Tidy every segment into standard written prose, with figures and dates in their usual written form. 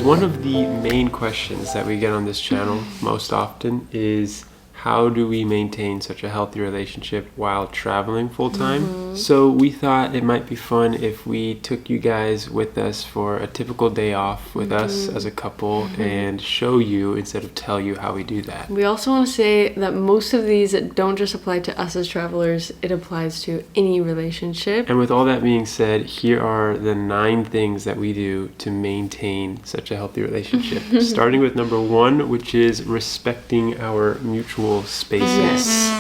One of the main questions that we get on this channel most often is, how do we maintain such a healthy relationship while traveling full-time? So we thought it might be fun if we took you guys with us for a typical day off with us as a couple and show you instead of tell you how we do that. We also want to say that most of these don't just apply to us as travelers, it applies to any relationship. And with all that being said, here are the 9 things that we do to maintain such a healthy relationship. Starting with number 1, which is respecting our mutual spaces.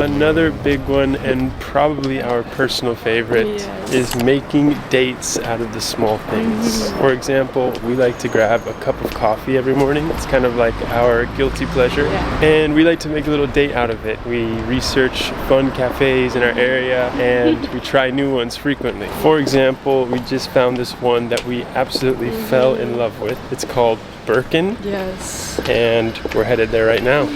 Another big one, and probably our personal favorite, is making dates out of the small things. For example, we like to grab a cup of coffee every morning. It's kind of like our guilty pleasure. And we like to make a little date out of it. We research fun cafes in our area and we try new ones frequently. For example, we just found this one that we absolutely fell in love with. It's called Birkin. Yes. And we're headed there right now.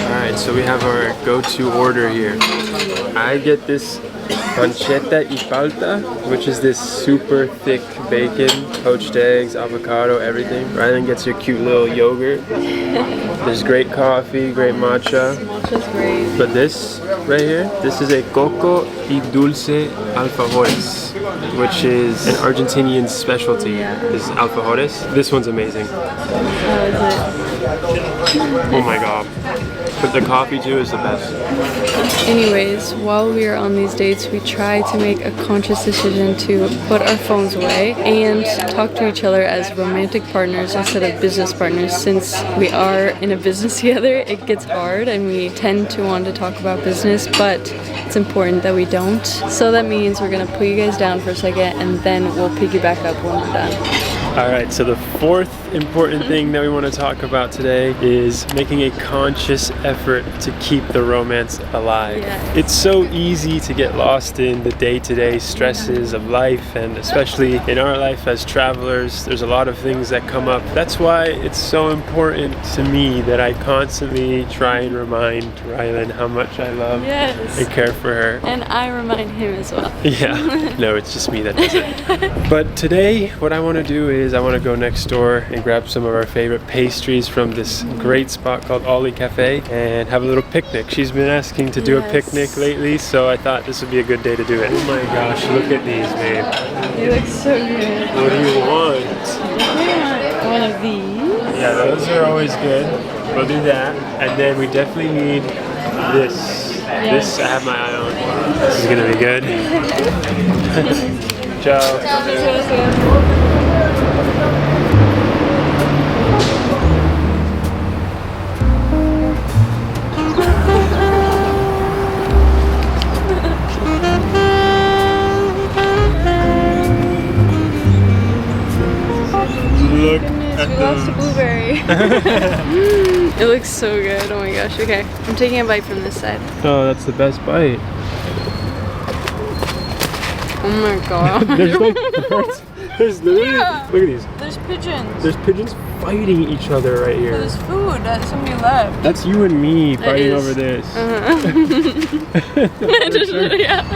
Alright, so we have our go-to order here. I get this pancetta y palta, which is this super thick bacon, poached eggs, avocado, everything. Rhylan gets your cute little yogurt. There's great coffee, great matcha. Matcha's great. But this right here, this is a coco y dulce alfajores, which is an Argentinian specialty. This is alfajores. This one's amazing. How is it? Oh my god. But the coffee too is the best. Anyways, while we are on these dates, we try to make a conscious decision to put our phones away and talk to each other as romantic partners instead of business partners. Since we are in a business together, it gets hard and we tend to want to talk about business, but it's important that we don't. So that means we're gonna put you guys down for a second and then we'll pick you back up when we're done. Alright, so the 4th important thing that we want to talk about today is making a conscious effort to keep the romance alive. Yes. It's so easy to get lost in the day-to-day stresses of life, and especially in our life as travelers, there's a lot of things that come up. That's why it's so important to me that I constantly try and remind Rhylan how much I love and care for her. And I remind him as well. Yeah, no, it's just me that does it. But today, what I want to do is I want to go next door and grab some of our favorite pastries from this great spot called Ollie Cafe and have a little picnic. She's been asking to do a picnic lately, so I thought this would be a good day to do it. Oh my gosh, look at these, babe. They look so good. What do you want? One of these. Yeah, those are always good. We'll do that. And then we definitely need this. This I have my eye on. This is gonna be good. Ciao. Look at lost a blueberry. It looks so good. Oh my gosh. Okay, I'm taking a bite from this side. Oh, that's the best bite. Oh my god. There's like birds. There's literally, look at these. There's pigeons. There's pigeons fighting each other right here. There's food that somebody left. That's you and me fighting over this.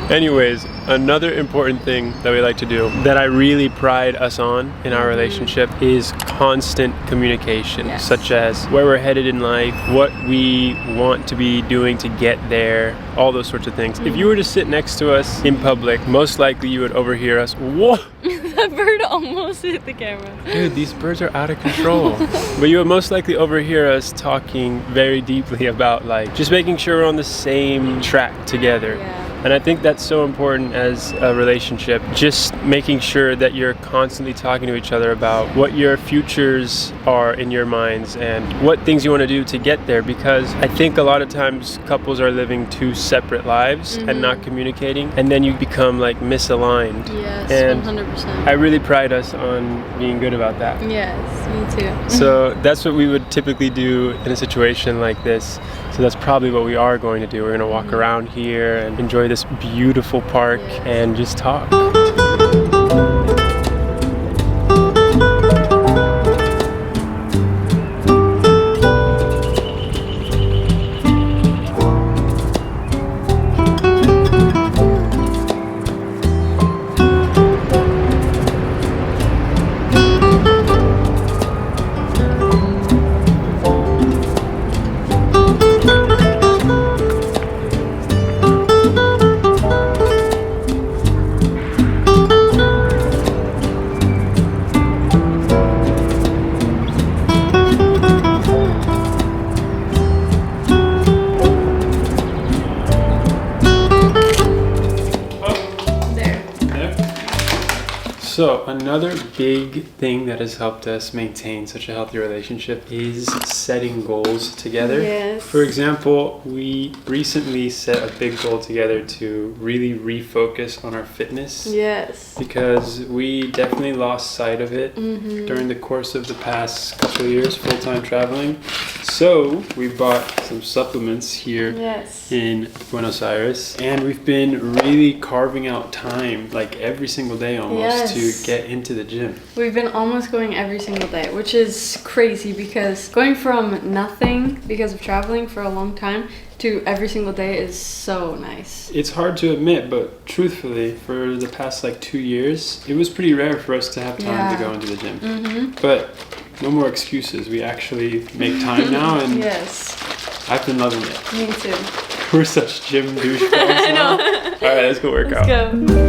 Anyways, another important thing that we like to do that I really pride us on in our relationship is constant communication, such as where we're headed in life, what we want to be doing to get there, all those sorts of things. If you were to sit next to us in public, most likely you would overhear us. Whoa! That bird almost hit the camera. Dude, these birds are out of control. But you would most likely overhear us talking very deeply about like just making sure we're on the same track together. And I think that's so important as a relationship, just making sure that you're constantly talking to each other about what your futures are in your minds and what things you want to do to get there, because I think a lot of times couples are living two separate lives and not communicating, and then you become like misaligned. Yes, and 100%. I really pride us on being good about that. Yes, me too. So that's what we would typically do in a situation like this. So that's probably what we are going to do. We're going to walk around here and enjoy this beautiful park and just talk. So another big thing that has helped us maintain such a healthy relationship is setting goals together. Yes. For example, we recently set a big goal together to really refocus on our fitness. Yes. Because we definitely lost sight of it during the course of the past couple of years full-time traveling. So we bought some supplements here in Buenos Aires, and we've been really carving out time, like every single day almost, to get into the gym. We've been almost going every single day, which is crazy because going from nothing because of traveling for a long time to every single day is so nice. It's hard to admit, but truthfully, for the past like 2 years, it was pretty rare for us to have time to go into the gym. But no more excuses. We actually make time now, and I've been loving it. Me too. We're such gym douchebags now. All right, let's go work out. Let's go.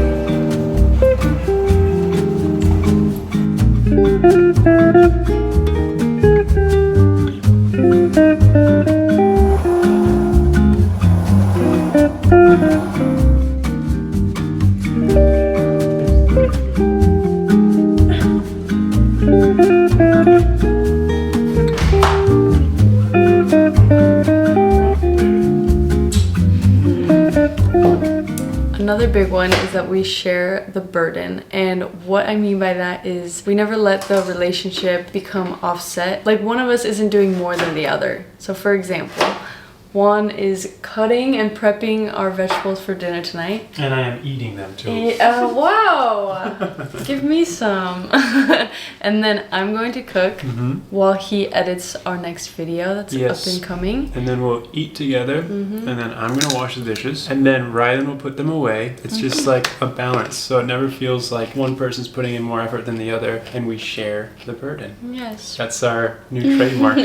Another big one is that we share the burden, and what I mean by that is we never let the relationship become offset. Like one of us isn't doing more than the other. So for example, Juan is cutting and prepping our vegetables for dinner tonight. And I am eating them too. Wow! Give me some. And then I'm going to cook while he edits our next video that's up and coming. And then we'll eat together, and then I'm going to wash the dishes, and then Rhylan will put them away. It's just like a balance, so it never feels like one person's putting in more effort than the other, and we share the burden. Yes. That's our new trademark.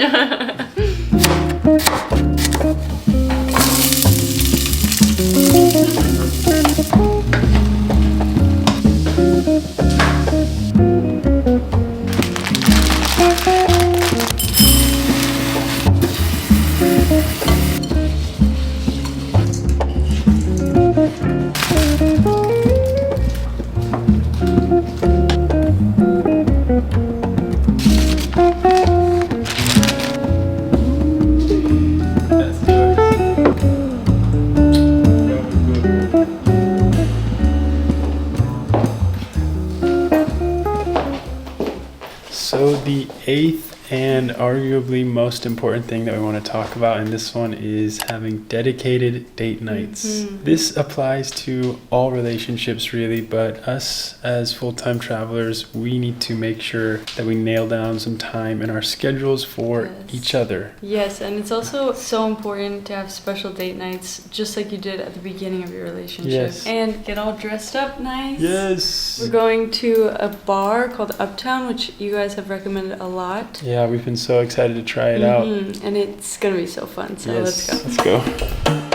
So the eighth and arguably most important thing that we want to talk about in this one is having dedicated date nights. This applies to all relationships really, but us as full-time travelers, we need to make sure that we nail down some time in our schedules for each other. Yes, and it's also so important to have special date nights, just like you did at the beginning of your relationship. Yes. And get all dressed up nice. Yes. We're going to a bar called Uptown, which you guys have recommended a lot. Yeah, we've been so excited to try it out. And it's gonna be so fun, so let's go. Let's go.